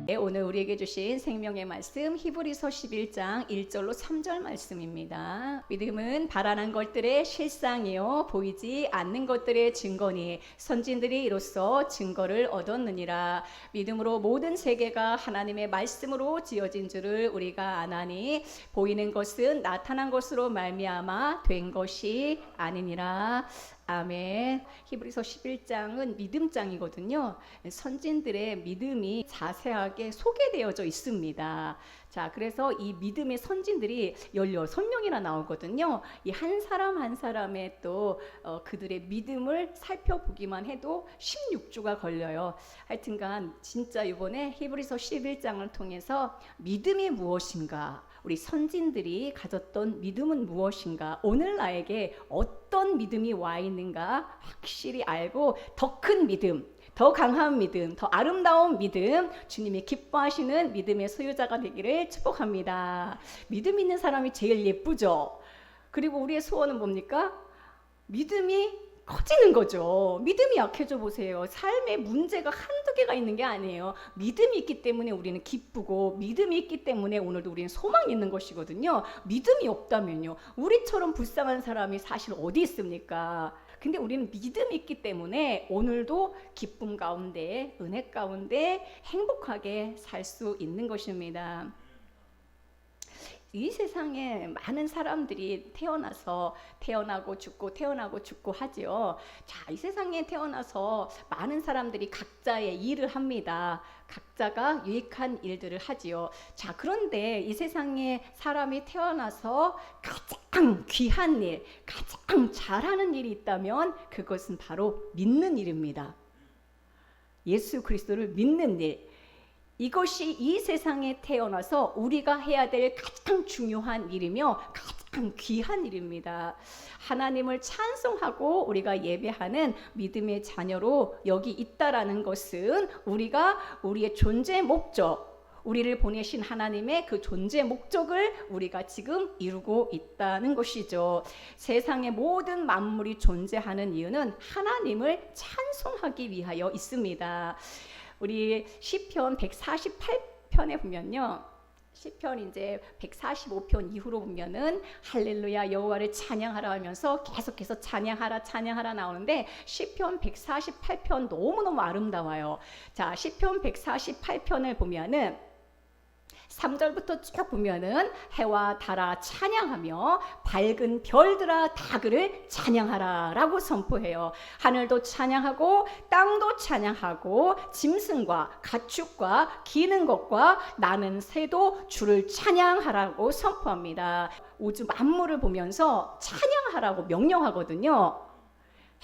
네, 오늘 우리에게 주신 생명의 말씀 히브리서 11장 1절로 3절 말씀입니다. 믿음은 바라는 것들의 실상이요 보이지 않는 것들의 증거니 선진들이 이로써 증거를 얻었느니라. 믿음으로 모든 세계가 하나님의 말씀으로 지어진 줄을 우리가 아나니 보이는 것은 나타난 것으로 말미암아 된 것이 아니니라. 아멘. 히브리서 11장은 믿음장이거든요. 선진들의 믿음이 자세하게 소개되어져 있습니다. 자, 그래서 이 믿음의 선진들이 16명이나 나오거든요. 이 한 사람 한 사람의 또 그들의 믿음을 살펴보기만 해도 16주가 걸려요. 하여튼간 진짜 이번에 히브리서 11장을 통해서 믿음이 무엇인가, 우리 선진들이 가졌던 믿음은 무엇인가, 오늘 나에게 어떤 믿음이 와 있는가 확실히 알고 더 큰 믿음, 더 강한 믿음, 더 아름다운 믿음, 주님이 기뻐하시는 믿음의 소유자가 되기를 축복합니다. 믿음 있는 사람이 제일 예쁘죠. 그리고 우리의 소원은 뭡니까? 믿음이 커지는 거죠. 믿음이 약해져 보세요. 삶에 문제가 한두 개가 있는 게 아니에요. 믿음이 있기 때문에 우리는 기쁘고, 믿음이 있기 때문에 오늘도 우리는 소망이 있는 것이거든요. 믿음이 없다면요, 우리처럼 불쌍한 사람이 사실 어디 있습니까? 근데 우리는 믿음이 있기 때문에 오늘도 기쁨 가운데, 은혜 가운데 행복하게 살 수 있는 것입니다. 이 세상에 많은 사람들이 태어나고 죽고 하죠. 자, 이 세상에 태어나서 많은 사람들이 각자의 일을 합니다. 각자가 유익한 일들을 하지요. 자, 그런데 이 세상에 사람이 태어나서 가장 귀한 일, 가장 잘하는 일이 있다면 그것은 바로 믿는 일입니다. 예수 그리스도를 믿는 일. 이것이 이 세상에 태어나서 우리가 해야 될 가장 중요한 일이며 가장 귀한 일입니다. 하나님을 찬송하고 우리가 예배하는 믿음의 자녀로 여기 있다라는 것은 우리가 우리의 존재 목적, 우리를 보내신 하나님의 그 존재 목적을 우리가 지금 이루고 있다는 것이죠. 세상의 모든 만물이 존재하는 이유는 하나님을 찬송하기 위하여 있습니다. 우리 시편 148편에 보면요, 시편 이제 145편 이후로 보면은 할렐루야 여호와를 찬양하라 하면서 계속해서 찬양하라 나오는데 시편 148편 너무너무 아름다워요. 자, 시편 148편을 보면은 3절부터 쭉 보면은 해와 달아 찬양하며 밝은 별들아 다 그를 찬양하라 라고 선포해요. 하늘도 찬양하고 땅도 찬양하고 짐승과 가축과 기는 것과 나는 새도 주를 찬양하라고 선포합니다. 우주 만물을 보면서 찬양하라고 명령하거든요.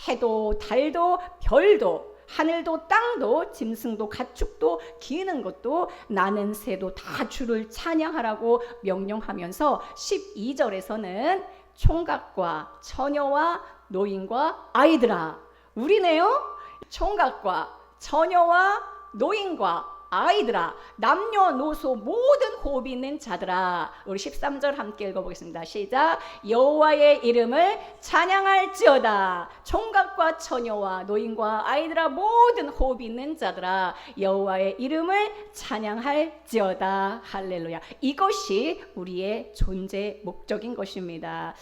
해도 달도 별도 하늘도 땅도 짐승도 가축도 기는 것도 나는 새도 다 주를 찬양하라고 명령하면서 12절에서는 총각과 처녀와 노인과 아이들아, 우리네요. 총각과 처녀와 노인과 아이들아, 남녀노소 모든 호흡이 있는 자들아. 우리 13절 함께 읽어보겠습니다. 시작. 여호와의 이름을 찬양할지어다. 총각과 처녀와 노인과 아이들아, 모든 호흡이 있는 자들아, 여호와의 이름을 찬양할지어다. 할렐루야. 이것이 우리의 존재 목적인 것입니다.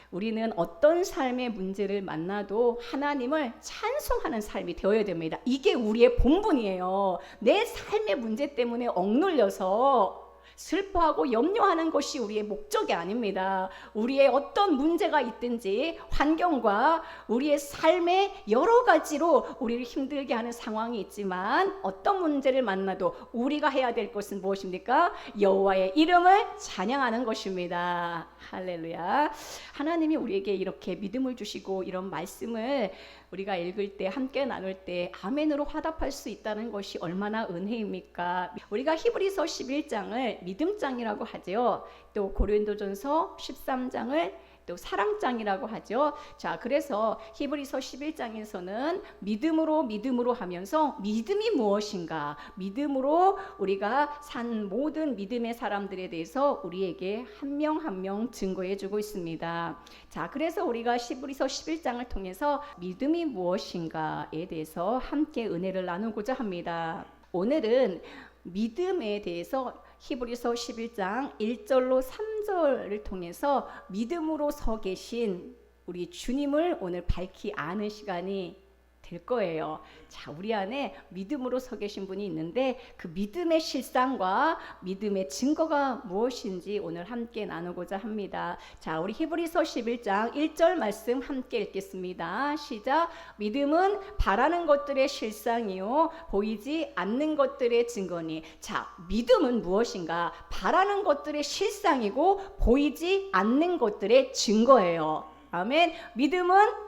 우리는 어떤 삶의 문제를 만나도 하나님을 찬송하는 삶이 되어야 됩니다. 이게 우리의 본분이에요. 내 삶의 문제 때문에 억눌려서 슬퍼하고 염려하는 것이 우리의 목적이 아닙니다. 우리의 어떤 문제가 있든지 환경과 우리의 삶의 여러 가지로 우리를 힘들게 하는 상황이 있지만 어떤 문제를 만나도 우리가 해야 될 것은 무엇입니까? 여호와의 이름을 찬양하는 것입니다. 할렐루야. 하나님이 우리에게 이렇게 믿음을 주시고 이런 말씀을 우리가 읽을 때, 함께 나눌 때 아멘으로 화답할 수 있다는 것이 얼마나 은혜입니까? 우리가 히브리서 11장을 믿음장이라고 하죠. 또 고린도전서 13장을 또 사랑장이라고 하죠. 자, 그래서 히브리서 11장에서는 믿음으로 하면서 믿음이 무엇인가, 믿음으로 우리가 산 모든 믿음의 사람들에 대해서 우리에게 한 명 한 명 증거해 주고 있습니다. 자, 그래서 우리가 히브리서 11장을 통해서 믿음이 무엇인가에 대해서 함께 은혜를 나누고자 합니다. 오늘은 믿음에 대해서 히브리서 11장 1절로 3절을 통해서 믿음으로 서 계신 우리 주님을 오늘 밝히 아는 시간이 될 거예요. 자, 우리 안에 믿음으로 서 계신 분이 있는데 그 믿음의 실상과 믿음의 증거가 무엇인지 오늘 함께 나누고자 합니다. 자, 우리 히브리서 11장 1절 말씀 함께 읽겠습니다. 시작. 믿음은 바라는 것들의 실상이요 보이지 않는 것들의 증거니. 자, 믿음은 무엇인가? 바라는 것들의 실상이고 보이지 않는 것들의 증거예요. 아멘. 믿음은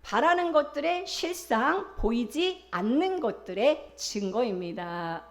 바라는 것들의 실상, 보이지 않는 것들의 증거입니다.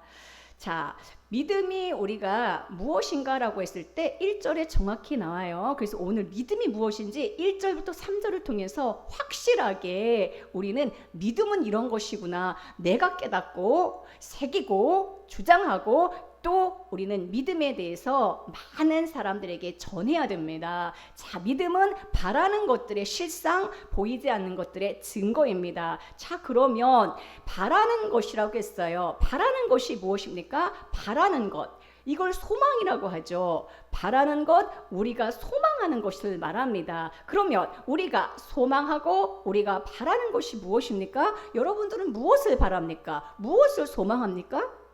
자, 믿음이 우리가 무엇인가라고 했을 때 1절에 정확히 나와요. 그래서 오늘 믿음이 무엇인지 1절부터 3절을 통해서 확실하게 우리는 믿음은 이런 것이구나. 내가 깨닫고 새기고 주장하고 또 우리는 믿음에 대해서 많은 사람들에게 전해야 됩니다. 자, 믿음은 바라는 것들의 실상, 보이지 않는 것들의 증거입니다. 자, 그러면 바라는 것이라고 했어요. 바라는 것이 무엇입니까? 바라는 것. 이걸 소망이라고 하죠. 바라는 것, 우리가 소망하는 것을 말합니다. 그러면 우리가 소망하고 우리가 바라는 것이 무엇입니까? 여러분들은 무엇을 바랍니까? 무엇을 소망합니까?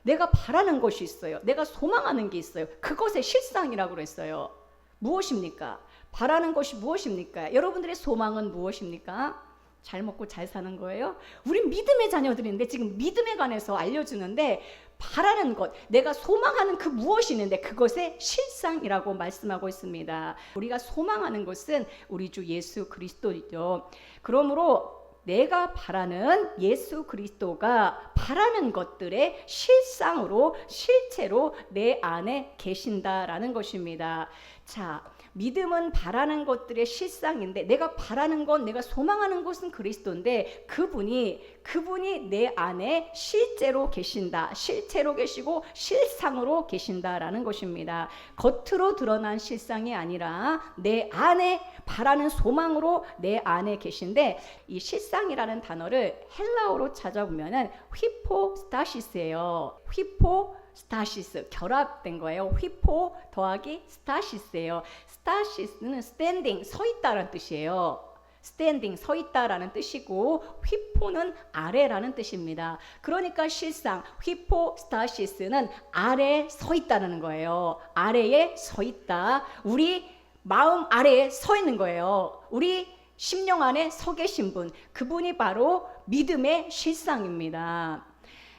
내가 바라는 것이 있어요. 내가 소망하는 게 있어요. 그것의 실상이라고 그랬어요. 무엇입니까? 바라는 것이 무엇입니까? 여러분들의 소망은 무엇입니까? 잘 먹고 잘 사는 거예요? 우린 믿음의 자녀들인데 지금 믿음에 관해서 알려주는데 바라는 것, 내가 소망하는 그 무엇이 있는데 그것의 실상이라고 말씀하고 있습니다. 우리가 소망하는 것은 우리 주 예수 그리스도이죠. 그러므로 내가 바라는 예수 그리스도가 바라는 것들의 실상으로 실체로 내 안에 계신다라는 것입니다. 자, 믿음은 바라는 것들의 실상인데 내가 바라는 건 내가 소망하는 것은 그리스도인데 그분이 내 안에 실제로 계신다. 실체로 계시고 실상으로 계신다라는 것입니다. 겉으로 드러난 실상이 아니라 내 안에 바라는 소망으로 내 안에 계신데 이 실상이라는 단어를 헬라어로 찾아보면은 휘포스타시스예요. 휘포스타시스 결합된 거예요. 휘포 더하기 스타시스예요. 스타시스는 standing 서 있다라는 뜻이에요. standing 서 있다라는 뜻이고 휘포는 아래라는 뜻입니다. 그러니까 실상 휘포스타시스는 아래 서 있다는 거예요. 아래에 서 있다. 우리 마음 아래에 서 있는 거예요. 우리 심령 안에 서 계신 분, 그분이 바로 믿음의 실상입니다.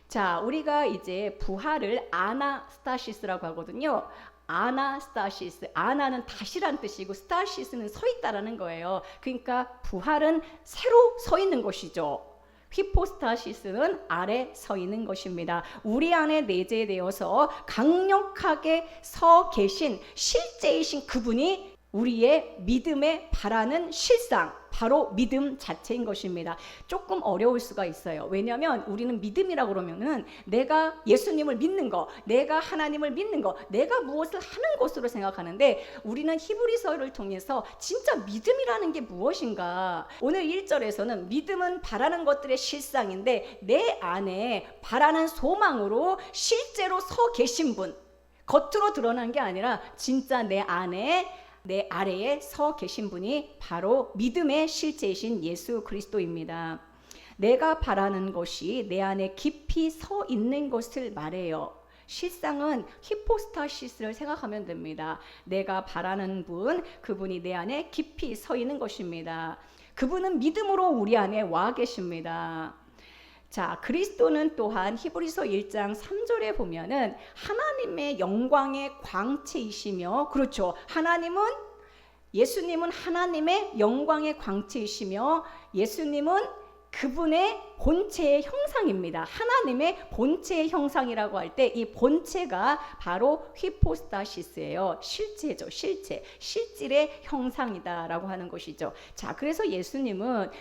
자, 우리가 이제 부활을 아나스타시스라고 하거든요. 아나스타시스, 아나는 다시란 뜻이고 스타시스는 서 있다라는 거예요. 그러니까 부활은 새로 서 있는 것이죠. 휘포스타시스는 아래 서 있는 것입니다. 우리 안에 내재되어서 강력하게 서 계신 실제이신 그분이 우리의 믿음에 바라는 실상, 바로 믿음 자체인 것입니다. 조금 어려울 수가 있어요. 왜냐하면 우리는 믿음이라고 그러면은 내가 예수님을 믿는 거, 내가 하나님을 믿는 거, 내가 무엇을 하는 것으로 생각하는데 우리는 히브리서를 통해서 진짜 믿음이라는 게 무엇인가? 오늘 1절에서는 믿음은 바라는 것들의 실상인데 내 안에 바라는 소망으로 실제로 서 계신 분, 겉으로 드러난 게 아니라 진짜 내 안에 내 아래에 서 계신 분이 바로 믿음의 실제이신 예수 그리스도입니다. 내가 바라는 것이 내 안에 깊이 서 있는 것을 말해요. 실상은 히포스타시스를 생각하면 됩니다. 내가 바라는 분, 그분이 내 안에 깊이 서 있는 것입니다. 그분은 믿음으로 우리 안에 와 계십니다. 자, 그리스도는 또한 히브리서 1장 3절에 보면은 하나님의 영광의 광채이시며, 그렇죠. 예수님은 하나님의 영광의 광채이시며 예수님은 그분의 본체의 형상입니다. 하나님의 본체의 형상이라고 할 때 이 본체가 바로 휘포스타시스예요. 실체죠. 실질의 형상이다라고 하는 것이죠. 자, 그래서 예수님은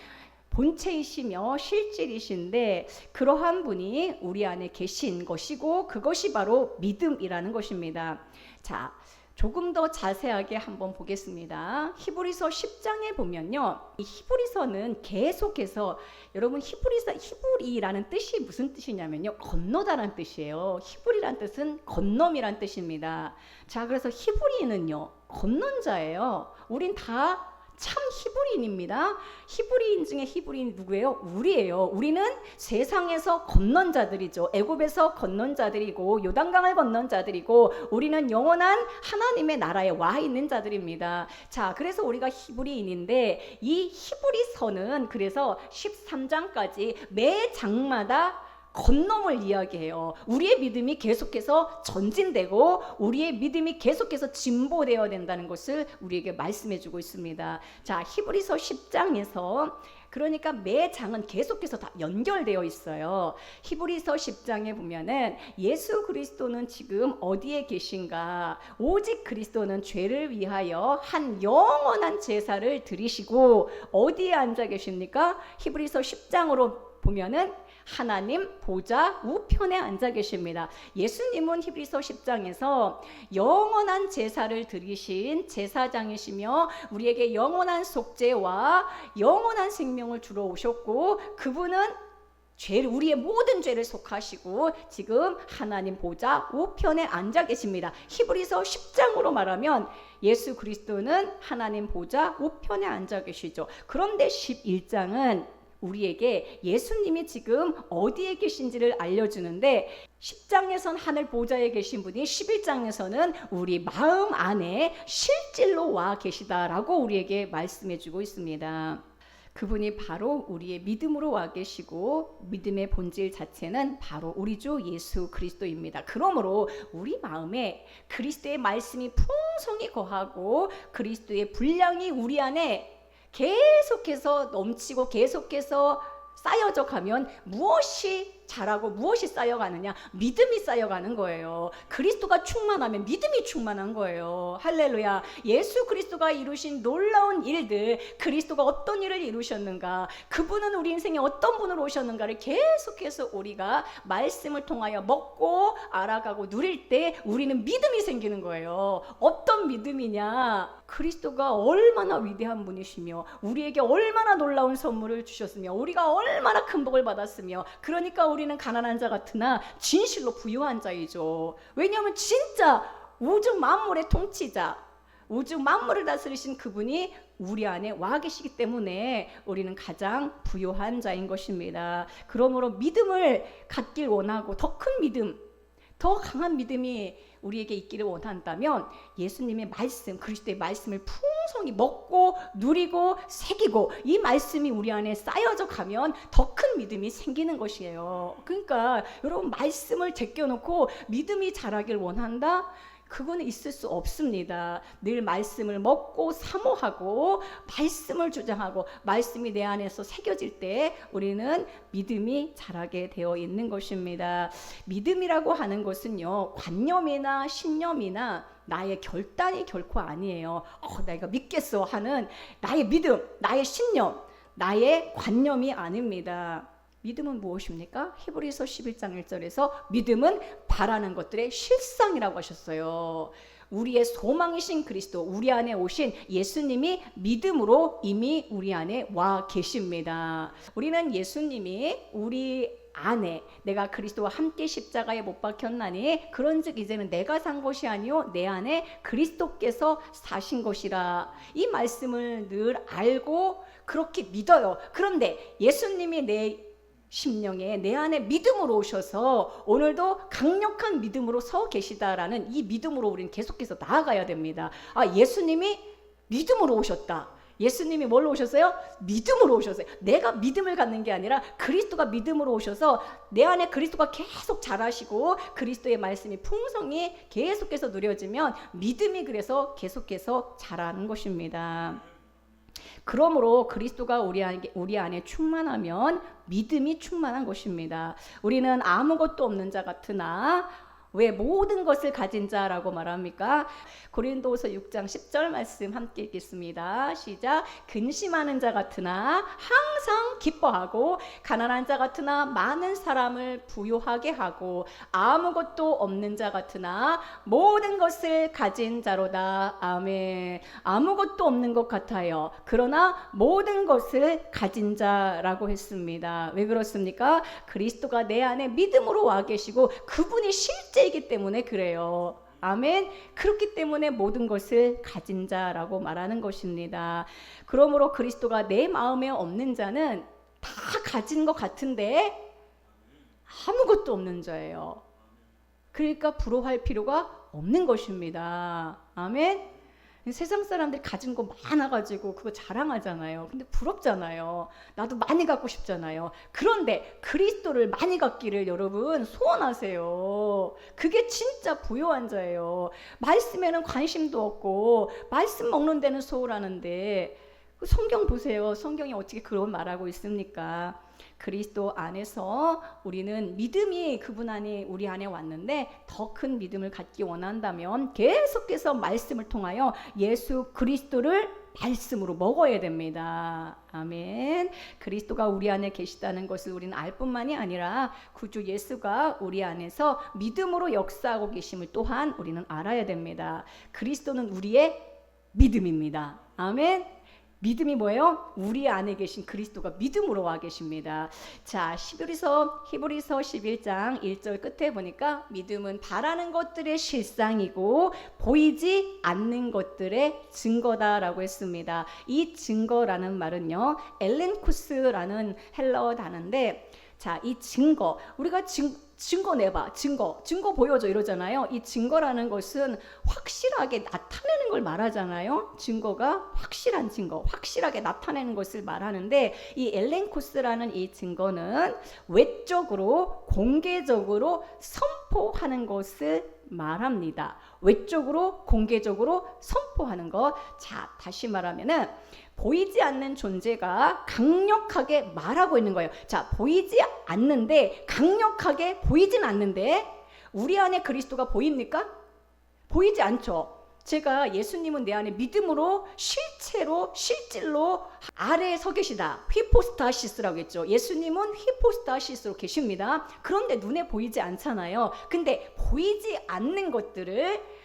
본체이시며 실질이신데 그러한 분이 우리 안에 계신 것이고 그것이 바로 믿음이라는 것입니다. 자, 조금 더 자세하게 한번 보겠습니다. 히브리서 10장에 보면요, 이 히브리서는 계속해서, 여러분 히브리라는 뜻이 무슨 뜻이냐면요, 건너다라는 뜻이에요. 히브리란 뜻은 건nom이란 뜻입니다. 자, 그래서 히브리는요, 건넌 자예요. 우린 다 참 히브리인입니다. 히브리인 중에 히브리인 누구예요? 우리예요. 우리는 세상에서 건넌 자들이죠. 애굽에서 건넌 자들이고 요단강을 건넌 자들이고, 우리는 영원한 하나님의 나라에 와 있는 자들입니다. 자, 그래서 우리가 히브리인인데, 이 히브리서는 그래서 13장까지 매 장마다 건nom을 이야기해요. 우리의 믿음이 계속해서 전진되고 우리의 믿음이 계속해서 진보되어야 된다는 것을 우리에게 말씀해 주고 있습니다. 자, 히브리서 10장에서 그러니까 매 장은 계속해서 다 연결되어 있어요. 히브리서 10장에 보면은 예수 그리스도는 지금 어디에 계신가? 오직 그리스도는 죄를 위하여 한 영원한 제사를 드리시고 어디에 앉아 계십니까? 히브리서 10장으로 보면은 하나님 보좌 우편에 앉아 계십니다. 예수님은 히브리서 10장에서 영원한 제사를 드리신 제사장이시며 우리에게 영원한 속죄와 영원한 생명을 주러 오셨고, 그분은 우리의 모든 죄를 속하시고 지금 하나님 보좌 우편에 앉아 계십니다. 히브리서 10장으로 말하면 예수 그리스도는 하나님 보좌 우편에 앉아 계시죠. 그런데 11장은 우리에게 예수님이 지금 어디에 계신지를 알려주는데, 10장에선 하늘 보좌에 계신 분이 11장에서는 우리 마음 안에 실질로 와 계시다라고 우리에게 말씀해주고 있습니다. 그분이 바로 우리의 믿음으로 와 계시고, 믿음의 본질 자체는 바로 우리 주 예수 그리스도입니다. 그러므로 우리 마음에 그리스도의 말씀이 풍성히 거하고 그리스도의 분량이 우리 안에 계속해서 넘치고 계속해서 쌓여져 가면 무엇이 자라고 무엇이 쌓여가느냐? 믿음이 쌓여가는 거예요. 그리스도가 충만하면 믿음이 충만한 거예요. 할렐루야. 예수 그리스도가 이루신 놀라운 일들, 그리스도가 어떤 일을 이루셨는가, 그분은 우리 인생에 어떤 분으로 오셨는가를 계속해서 우리가 말씀을 통하여 먹고 알아가고 누릴 때 우리는 믿음이 생기는 거예요. 어떤 믿음이냐? 그리스도가 얼마나 위대한 분이시며 우리에게 얼마나 놀라운 선물을 주셨으며 우리가 얼마나 큰 복을 받았으며, 그러니까 우리는 가난한 자 같으나 진실로 부유한 자이죠. 왜냐하면 진짜 우주 만물의 통치자, 우주 만물을 다스리신 그분이 우리 안에 와 계시기 때문에 우리는 가장 부유한 자인 것입니다. 그러므로 믿음을 갖길 원하고 더 큰 믿음, 더 강한 믿음이 우리에게 있기를 원한다면 예수님의 말씀, 그리스도의 말씀을 풍성히 먹고 누리고 새기고 이 말씀이 우리 안에 쌓여져 가면 더 큰 믿음이 생기는 것이에요. 그러니까 여러분, 말씀을 제껴놓고 믿음이 자라길 원한다? 그거는 있을 수 없습니다. 늘 말씀을 먹고 사모하고 말씀을 주장하고 말씀이 내 안에서 새겨질 때 우리는 믿음이 자라게 되어 있는 것입니다. 믿음이라고 하는 것은요, 관념이나 신념이나 나의 결단이 결코 아니에요. 내가 믿겠어 하는 나의 믿음, 나의 신념, 나의 관념이 아닙니다. 믿음은 무엇입니까? 히브리서 11장 1절에서 믿음은 바라는 것들의 실상이라고 하셨어요. 우리의 소망이신 그리스도, 우리 안에 오신 예수님이 믿음으로 이미 우리 안에 와 계십니다. 우리는 예수님이 우리 안에, 내가 그리스도와 함께 십자가에 못 박혔나니 그런즉 이제는 내가 산 것이 아니요 내 안에 그리스도께서 사신 것이라, 이 말씀을 늘 알고 그렇게 믿어요. 그런데 예수님이 내 심령에, 내 안에 믿음으로 오셔서 오늘도 강력한 믿음으로 서 계시다라는 이 믿음으로 우리는 계속해서 나아가야 됩니다. 예수님이 믿음으로 오셨다. 예수님이 뭘로 오셨어요? 믿음으로 오셨어요. 내가 믿음을 갖는 게 아니라 그리스도가 믿음으로 오셔서 내 안에 그리스도가 계속 자라시고 그리스도의 말씀이 풍성히 계속해서 누려지면 믿음이 그래서 계속해서 자라는 것입니다. 그러므로 그리스도가 우리 안에 충만하면 믿음이 충만한 것입니다. 우리는 아무것도 없는 자 같으나 왜 모든 것을 가진 자라고 말합니까? 고린도후서 6장 10절 말씀 함께 읽겠습니다. 시작. 근심하는 자 같으나 항상 기뻐하고 가난한 자 같으나 많은 사람을 부유하게 하고 아무것도 없는 자 같으나 모든 것을 가진 자로다. 아멘. 아무것도 없는 것 같아요. 그러나 모든 것을 가진 자라고 했습니다. 왜 그렇습니까? 그리스도가 내 안에 믿음으로 와 계시고 그분이 실제이기 때문에 그래요. 아멘. 그렇기 때문에 모든 것을 가진 자라고 말하는 것입니다. 그러므로 그리스도가 내 마음에 없는 자는 다 가진 것 같은데 아무것도 없는 자예요. 그러니까 부러워할 필요가 없는 것입니다. 아멘. 세상 사람들이 가진 거 많아가지고 그거 자랑하잖아요. 근데 부럽잖아요. 나도 많이 갖고 싶잖아요. 그런데 그리스도를 많이 갖기를 여러분 소원하세요. 그게 진짜 부요한 자예요. 말씀에는 관심도 없고 말씀 먹는 데는 소홀하는데 성경 보세요. 성경이 어떻게 그런 말하고 있습니까? 그리스도 안에서 우리는 믿음이 그분 안에 우리 안에 왔는데 더 큰 믿음을 갖기 원한다면 계속해서 말씀을 통하여 예수 그리스도를 말씀으로 먹어야 됩니다. 아멘. 그리스도가 우리 안에 계시다는 것을 우리는 알 뿐만이 아니라 구주 예수가 우리 안에서 믿음으로 역사하고 계심을 또한 우리는 알아야 됩니다. 그리스도는 우리의 믿음입니다. 아멘. 믿음이 뭐예요? 우리 안에 계신 그리스도가 믿음으로 와 계십니다. 자, 히브리서 11장 1절 끝에 보니까 믿음은 바라는 것들의 실상이고 보이지 않는 것들의 증거다라고 했습니다. 이 증거라는 말은요, 엘렌쿠스라는 헬라어 단어인데, 자, 이 증거, 우리가 증거 내봐, 증거 보여줘 이러잖아요. 이 증거라는 것은 확실하게 나타내는 걸 말하잖아요. 증거가 확실한 증거, 확실하게 나타내는 것을 말하는데 이 엘렌코스라는 이 증거는 외적으로 공개적으로 선포하는 것을 말합니다. 외적으로 공개적으로 선포하는 것. 자, 다시 말하면은 보이지 않는 존재가 강력하게 말하고 있는 거예요. 자, 보이지 않는데 강력하게 보이진 않는데 우리 안에 그리스도가 보입니까? 보이지 않죠. 제가 예수님은 내 안에 믿음으로 실질로 아래에 서 계시다. 히포스타시스라고 했죠. 예수님은 히포스타시스로 계십니다. 그런데 눈에 보이지 않잖아요. 근데 보이지 않는 것들을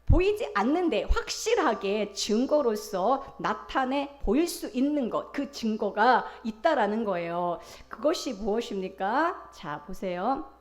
보이지 않는데 확실하게 증거로서 나타내 보일 수 있는 것, 그 증거가 있다라는 거예요. 그것이 무엇입니까? 자, 보세요.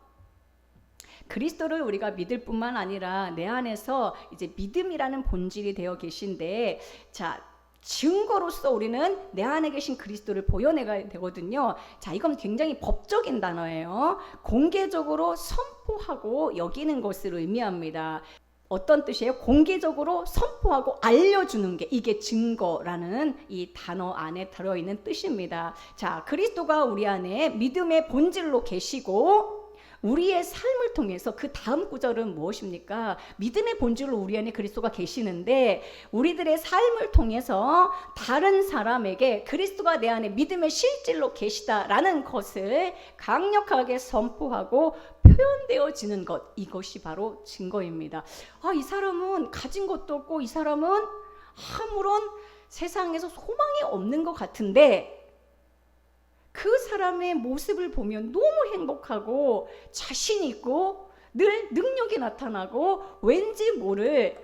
그리스도를 우리가 믿을 뿐만 아니라 내 안에서 이제 믿음이라는 본질이 되어 계신데, 자, 증거로서 우리는 내 안에 계신 그리스도를 보여내야 되거든요. 자, 이건 굉장히 법적인 단어예요. 공개적으로 선포하고 여기는 것을 의미합니다. 어떤 뜻이에요? 공개적으로 선포하고 알려주는 게 이게 증거라는 이 단어 안에 들어있는 뜻입니다. 자, 그리스도가 우리 안에 믿음의 본질로 계시고 우리의 삶을 통해서 그 다음 구절은 무엇입니까? 믿음의 본질로 우리 안에 그리스도가 계시는데 우리들의 삶을 통해서 다른 사람에게 그리스도가 내 안에 믿음의 실질로 계시다라는 것을 강력하게 선포하고 표현되어지는 것, 이것이 바로 증거입니다. 아, 이 사람은 가진 것도 없고 이 사람은 아무런 세상에서 소망이 없는 것 같은데 그 사람의 모습을 보면 너무 행복하고 자신 있고 늘 능력이 나타나고 왠지 모를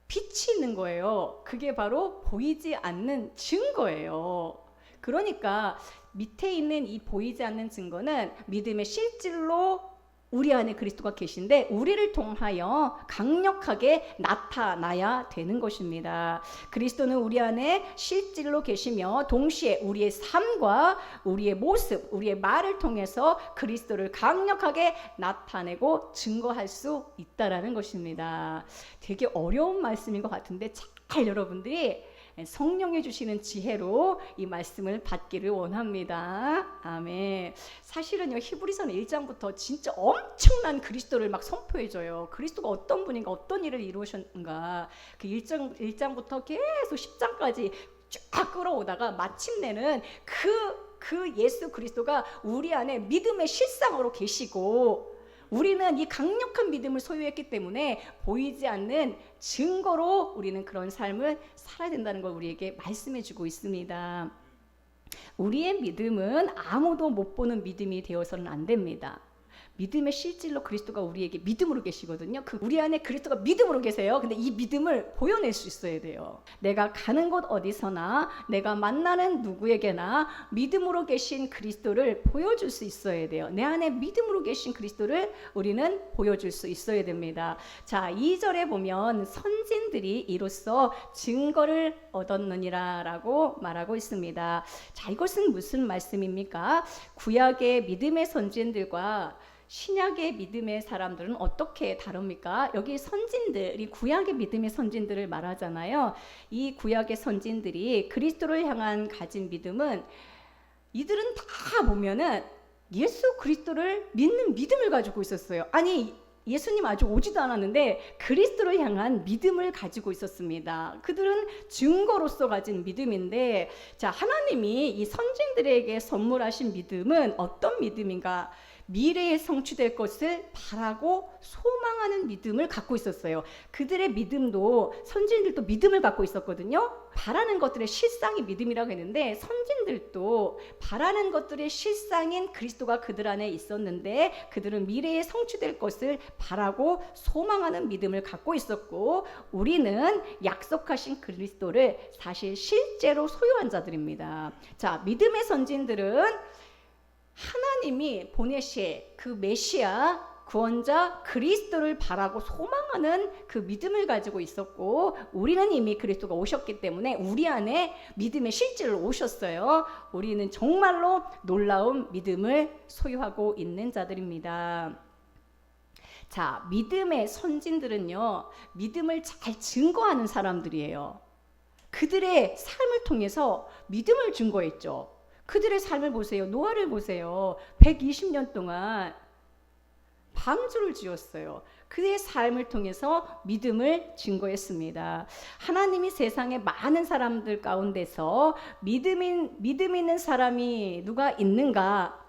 빛이 있는 거예요. 그게 바로 보이지 않는 증거예요. 그러니까 밑에 있는 이 보이지 않는 증거는 믿음의 실질로 우리 안에 그리스도가 계신데 우리를 통하여 강력하게 나타나야 되는 것입니다. 그리스도는 우리 안에 실질로 계시며 동시에 우리의 삶과 우리의 모습, 우리의 말을 통해서 그리스도를 강력하게 나타내고 증거할 수 있다라는 것입니다. 되게 어려운 말씀인 것 같은데 잘 여러분들이 성령이 주시는 지혜로 이 말씀을 받기를 원합니다. 아멘. 사실은요, 히브리서는 1장부터 진짜 엄청난 그리스도를 막 선포해줘요. 그리스도가 어떤 분인가, 어떤 일을 이루셨는가. 그 1장부터 계속 10장까지 쫙 끌어오다가 마침내는 그 예수 그리스도가 우리 안에 믿음의 실상으로 계시고 우리는 이 강력한 믿음을 소유했기 때문에 보이지 않는 증거로 우리는 그런 삶을 살아야 된다는 걸 우리에게 말씀해 주고 있습니다. 우리의 믿음은 아무도 못 보는 믿음이 되어서는 안 됩니다. 믿음의 실질로 그리스도가 우리에게 믿음으로 계시거든요. 우리 안에 그리스도가 믿음으로 계세요. 근데 이 믿음을 보여낼 수 있어야 돼요. 내가 가는 곳 어디서나 내가 만나는 누구에게나 믿음으로 계신 그리스도를 보여줄 수 있어야 돼요. 내 안에 믿음으로 계신 그리스도를 우리는 보여줄 수 있어야 됩니다. 자, 2절에 보면 선진들이 이로써 증거를 얻었느니라 라고 말하고 있습니다. 자, 이것은 무슨 말씀입니까? 구약의 믿음의 선진들과 신약의 믿음의 사람들은 어떻게 다릅니까? 여기 선진들이 구약의 믿음의 선진들을 말하잖아요. 이 구약의 선진들이 그리스도를 향한 가진 믿음은 이들은 다 보면은 예수 그리스도를 믿는 믿음을 가지고 있었어요. 아니 예수님 아직 오지도 않았는데 그리스도를 향한 믿음을 가지고 있었습니다. 그들은 증거로서 가진 믿음인데, 자, 하나님이 이 선진들에게 선물하신 믿음은 어떤 믿음인가? 미래에 성취될 것을 바라고 소망하는 믿음을 갖고 있었어요. 그들의 믿음도, 선진들도 믿음을 갖고 있었거든요. 바라는 것들의 실상이 믿음이라고 했는데 선진들도 바라는 것들의 실상인 그리스도가 그들 안에 있었는데 그들은 미래에 성취될 것을 바라고 소망하는 믿음을 갖고 있었고, 우리는 약속하신 그리스도를 사실 실제로 소유한 자들입니다. 자, 믿음의 선진들은 하나님이 보내실 그 메시아 구원자 그리스도를 바라고 소망하는 그 믿음을 가지고 있었고, 우리는 이미 그리스도가 오셨기 때문에 우리 안에 믿음의 실질로 오셨어요. 우리는 정말로 놀라운 믿음을 소유하고 있는 자들입니다. 자, 믿음의 선진들은요, 믿음을 잘 증거하는 사람들이에요. 그들의 삶을 통해서 믿음을 증거했죠. 그들의 삶을 보세요. 노아를 보세요. 120년 동안 방주를 지었어요. 그의 삶을 통해서 믿음을 증거했습니다. 하나님이 세상의 많은 사람들 가운데서 믿음 있는 사람이 누가 있는가?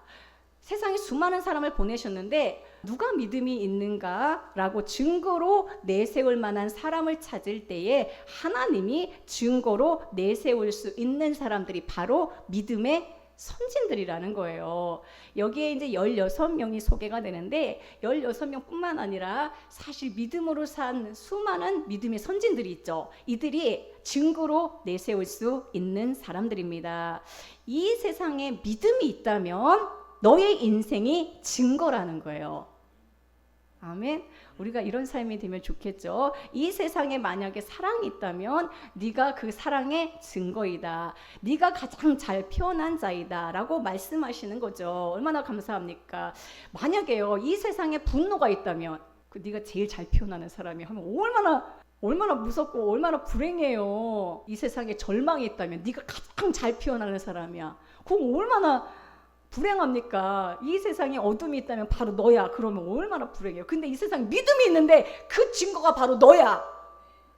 세상에 수많은 사람을 보내셨는데 누가 믿음이 있는가라고 증거로 내세울 만한 사람을 찾을 때에 하나님이 증거로 내세울 수 있는 사람들이 바로 믿음의 선진들이라는 거예요. 여기에 이제 16명이 소개가 되는데 16명뿐만 아니라 사실 믿음으로 산 수많은 믿음의 선진들이 있죠. 이들이 증거로 내세울 수 있는 사람들입니다. 이 세상에 믿음이 있다면 너의 인생이 증거라는 거예요. 아멘. 우리가 이런 삶이 되면 좋겠죠. 이 세상에 만약에 사랑이 있다면 네가 그 사랑의 증거이다. 네가 가장 잘 표현한 자이다 라고 말씀하시는 거죠. 얼마나 감사합니까? 만약에요, 이 세상에 분노가 있다면 네가 제일 잘 표현하는 사람이 하면 얼마나 무섭고 얼마나 불행해요. 이 세상에 절망이 있다면 네가 가장 잘 표현하는 사람이야. 그럼 얼마나 불행합니까? 이 세상에 어둠이 있다면 바로 너야. 그러면 얼마나 불행해요. 근데 이 세상에 믿음이 있는데 그 증거가 바로 너야.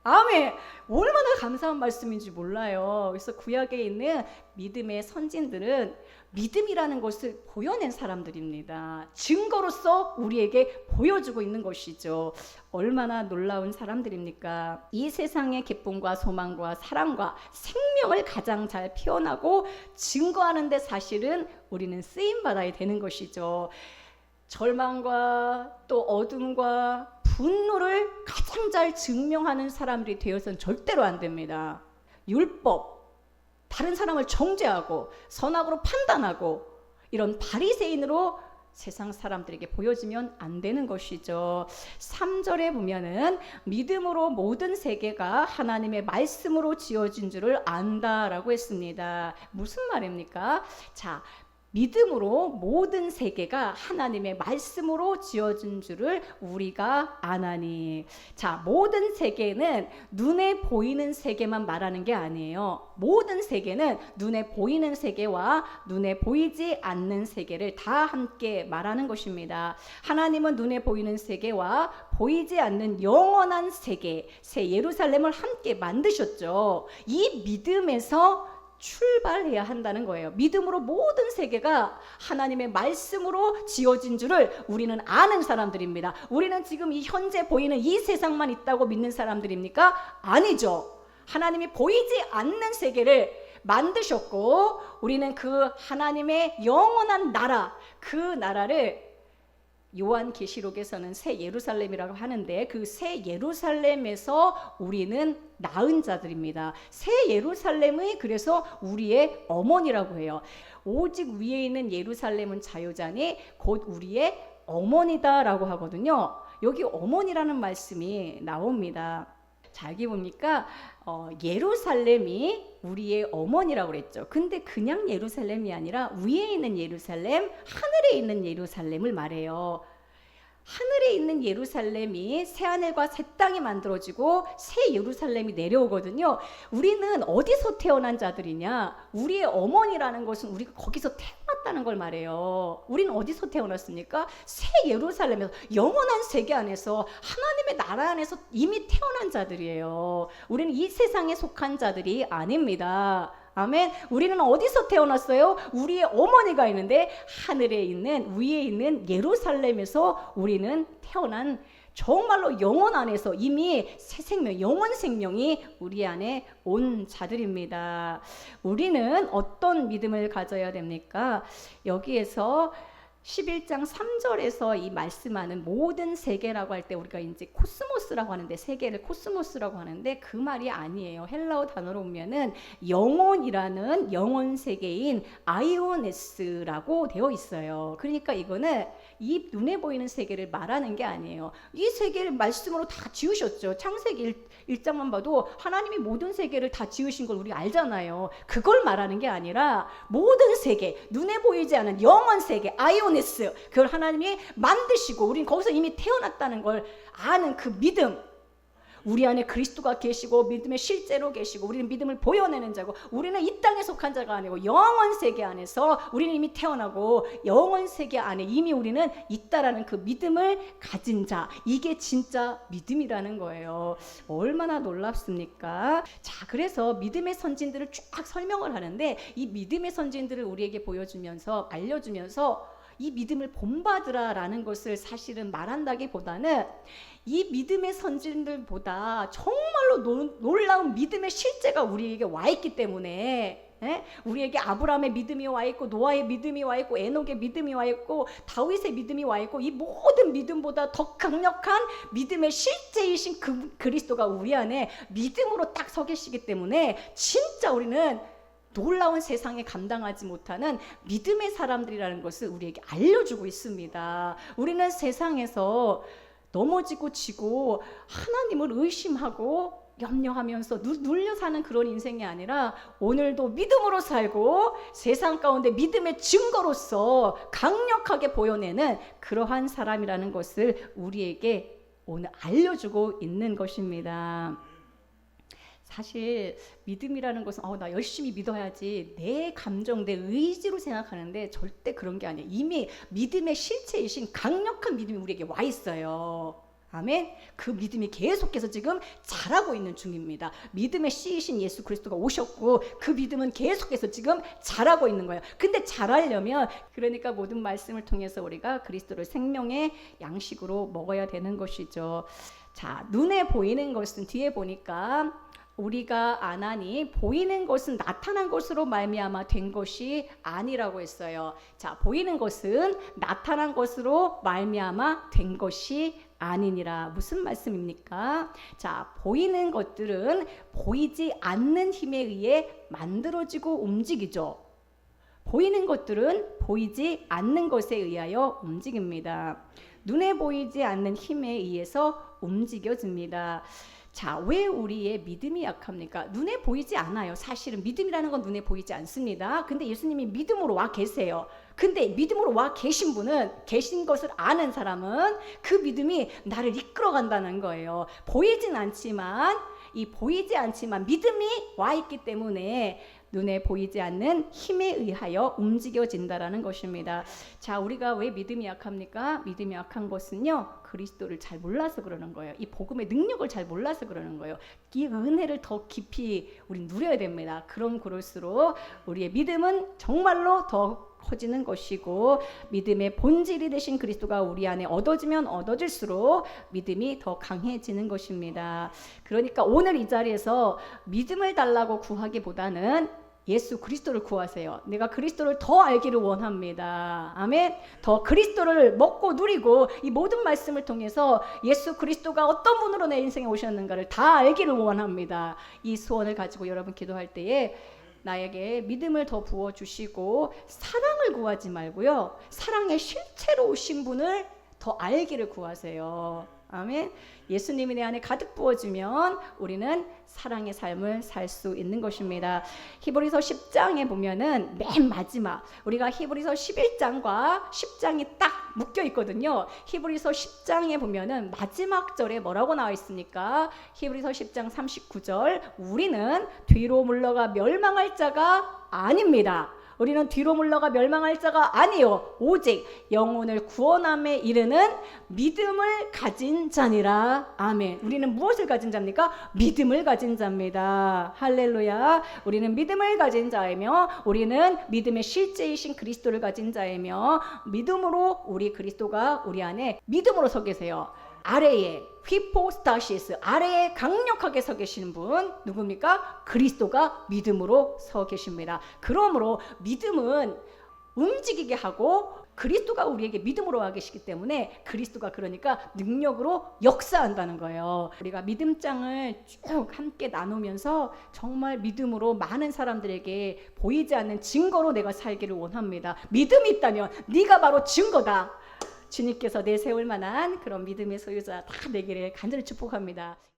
아멘. 얼마나 감사한 말씀인지 몰라요. 그래서 구약에 있는 믿음의 선진들은 믿음이라는 것을 보여낸 사람들입니다. 증거로서 우리에게 보여주고 있는 것이죠. 얼마나 놀라운 사람들입니까? 이 세상의 기쁨과 소망과 사랑과 생명을 가장 잘 표현하고 증거하는데 사실은 우리는 쓰임받아야 되는 것이죠. 절망과 또 어둠과 분노를 가장 잘 증명하는 사람들이 되어서는 절대로 안 됩니다. 율법, 다른 사람을 정죄하고 선악으로 판단하고 이런 바리새인으로 세상 사람들에게 보여지면 안 되는 것이죠. 3절에 보면은 믿음으로 모든 세계가 하나님의 말씀으로 지어진 줄을 안다라고 했습니다. 무슨 말입니까? 자, 믿음으로 모든 세계가 하나님의 말씀으로 지어진 줄을 우리가 아나니. 자, 모든 세계는 눈에 보이는 세계만 말하는 게 아니에요. 모든 세계는 눈에 보이는 세계와 눈에 보이지 않는 세계를 다 함께 말하는 것입니다. 하나님은 눈에 보이는 세계와 보이지 않는 영원한 세계, 새 예루살렘을 함께 만드셨죠. 이 믿음에서 출발해야 한다는 거예요. 믿음으로 모든 세계가 하나님의 말씀으로 지어진 줄을 우리는 아는 사람들입니다. 우리는 지금 이 현재 보이는 이 세상만 있다고 믿는 사람들입니까? 아니죠. 하나님이 보이지 않는 세계를 만드셨고 우리는 그 하나님의 영원한 나라, 그 나라를 요한계시록에서는 새 예루살렘이라고 하는데 그 새 예루살렘에서 우리는 낳은 자들입니다. 새 예루살렘이 그래서 우리의 어머니라고 해요. 오직 위에 있는 예루살렘은 자유자니 곧 우리의 어머니다라고 하거든요. 여기 어머니라는 말씀이 나옵니다. 자, 여기 보니까 예루살렘이 우리의 어머니라고 그랬죠. 근데 그냥 예루살렘이 아니라 위에 있는 예루살렘, 하늘에 있는 예루살렘을 말해요. 하늘에 있는 예루살렘이 새하늘과 새 땅이 만들어지고 새 예루살렘이 내려오거든요. 우리는 어디서 태어난 자들이냐? 우리의 어머니라는 것은 우리가 거기서 태어났다는 걸 말해요. 우리는 어디서 태어났습니까? 새 예루살렘에서, 영원한 세계 안에서, 하나님의 나라 안에서 이미 태어난 자들이에요. 우리는 이 세상에 속한 자들이 아닙니다. 아멘. 우리는 어디서 태어났어요? 우리의 어머니가 있는데 하늘에 있는, 위에 있는 예루살렘에서 우리는 태어난, 정말로 영원 안에서 이미 새 생명, 영원 생명이 우리 안에 온 자들입니다. 우리는 어떤 믿음을 가져야 됩니까? 여기에서 11장 3절에서 이 말씀하는 모든 세계라고 할 때 우리가 이제 코스모스라고 하는데, 세계를 코스모스라고 하는데 그 말이 아니에요. 헬라어 단어로 보면은 영혼이라는 영혼 세계인 아이오네스라고 되어 있어요. 그러니까 이거는 이 눈에 보이는 세계를 말하는 게 아니에요. 이 세계를 말씀으로 다 지으셨죠. 창세기 1장만 봐도 하나님이 모든 세계를 다 지으신 걸 우리 알잖아요. 그걸 말하는 게 아니라 모든 세계, 눈에 보이지 않는 영원 세계, 아이오네스, 그걸 하나님이 만드시고 우리는 거기서 이미 태어났다는 걸 아는 그 믿음, 우리 안에 그리스도가 계시고 믿음의 실제로 계시고 우리는 믿음을 보여내는 자고 우리는 이 땅에 속한 자가 아니고 영원 세계 안에서 우리는 이미 태어나고 영원 세계 안에 이미 우리는 있다라는 그 믿음을 가진 자, 이게 진짜 믿음이라는 거예요. 얼마나 놀랍습니까? 자, 그래서 믿음의 선진들을 쫙 설명을 하는데 이 믿음의 선진들을 우리에게 보여주면서 알려주면서 이 믿음을 본받으라라는 것을 사실은 말한다기보다는 이 믿음의 선진들보다 정말로 놀라운 믿음의 실제가 우리에게 와 있기 때문에, 우리에게 아브라함의 믿음이 와 있고 노아의 믿음이 와 있고 에녹의 믿음이 와 있고 다윗의 믿음이 와 있고 이 모든 믿음보다 더 강력한 믿음의 실제이신 그 그리스도가 우리 안에 믿음으로 딱 서 계시기 때문에 진짜 우리는 놀라운 세상에 감당하지 못하는 믿음의 사람들이라는 것을 우리에게 알려주고 있습니다. 우리는 세상에서 넘어지고 지고 하나님을 의심하고 염려하면서 눌려 사는 그런 인생이 아니라 오늘도 믿음으로 살고 세상 가운데 믿음의 증거로서 강력하게 보여내는 그러한 사람이라는 것을 우리에게 오늘 알려주고 있는 것입니다. 사실 믿음이라는 것은 나 열심히 믿어야지 내 감정, 내 의지로 생각하는데 절대 그런 게 아니에요. 이미 믿음의 실체이신 강력한 믿음이 우리에게 와 있어요. 아멘. 그 믿음이 계속해서 지금 자라고 있는 중입니다. 믿음의 씨이신 예수 그리스도가 오셨고 그 믿음은 계속해서 지금 자라고 있는 거예요. 근데 자라려면 그러니까 모든 말씀을 통해서 우리가 그리스도를 생명의 양식으로 먹어야 되는 것이죠. 자, 눈에 보이는 것은 뒤에 보니까 우리가 아나니 보이는 것은 나타난 것으로 말미암아 된 것이 아니라고 했어요. 자, 보이는 것은 나타난 것으로 말미암아 된 것이 아니니라. 무슨 말씀입니까? 자, 보이는 것들은 보이지 않는 힘에 의해 만들어지고 움직이죠. 보이는 것들은 보이지 않는 것에 의하여 움직입니다. 눈에 보이지 않는 힘에 의해서 움직여집니다. 자, 왜 우리의 믿음이 약합니까? 눈에 보이지 않아요. 사실은 믿음이라는 건 눈에 보이지 않습니다. 근데 예수님이 믿음으로 와 계세요. 근데 믿음으로 와 계신 분은, 계신 것을 아는 사람은 그 믿음이 나를 이끌어 간다는 거예요. 보이진 않지만, 이 보이지 않지만 믿음이 와 있기 때문에 눈에 보이지 않는 힘에 의하여 움직여진다라는 것입니다. 자, 우리가 왜 믿음이 약합니까? 믿음이 약한 것은요, 그리스도를 잘 몰라서 그러는 거예요. 이 복음의 능력을 잘 몰라서 그러는 거예요. 이 은혜를 더 깊이 우리 누려야 됩니다. 그럴수록 우리의 믿음은 정말로 더 커지는 것이고, 믿음의 본질이 되신 그리스도가 우리 안에 얻어지면 얻어질수록 믿음이 더 강해지는 것입니다. 그러니까 오늘 이 자리에서 믿음을 달라고 구하기보다는 예수 그리스도를 구하세요. 내가 그리스도를 더 알기를 원합니다. 아멘. 더 그리스도를 먹고 누리고 이 모든 말씀을 통해서 예수 그리스도가 어떤 분으로 내 인생에 오셨는가를 다 알기를 원합니다. 이 소원을 가지고 여러분 기도할 때에 나에게 믿음을 더 부어주시고, 사랑을 구하지 말고요, 사랑의 실체로 오신 분을 더 알기를 구하세요. 아멘. 예수님이 내 안에 가득 부어주면 우리는 사랑의 삶을 살 수 있는 것입니다. 히브리서 10장에 보면은 맨 마지막, 우리가 히브리서 11장과 10장이 딱 묶여 있거든요. 히브리서 10장에 보면은 마지막 절에 뭐라고 나와 있습니까? 히브리서 10장 39절, 우리는 뒤로 물러가 멸망할 자가 아닙니다. 우리는 뒤로 물러가 멸망할 자가 아니요, 오직 영혼을 구원함에 이르는 믿음을 가진 자니라. 아멘. 우리는 무엇을 가진 자입니까? 믿음을 가진 자입니다. 할렐루야. 우리는 믿음을 가진 자이며, 우리는 믿음의 실제이신 그리스도를 가진 자이며, 믿음으로 우리 그리스도가 우리 안에 믿음으로 서 계세요. 아래에 휘포스타시스, 아래에 강력하게 서 계시는 분 누굽니까? 그리스도가 믿음으로 서 계십니다. 그러므로 믿음은 움직이게 하고, 그리스도가 우리에게 믿음으로 와 계시기 때문에 그리스도가 그러니까 능력으로 역사한다는 거예요. 우리가 믿음장을 쭉 함께 나누면서 정말 믿음으로 많은 사람들에게 보이지 않는 증거로 내가 살기를 원합니다. 믿음이 있다면 네가 바로 증거다. 주님께서 내세울 만한 그런 믿음의 소유자 다 되기를 간절히 축복합니다.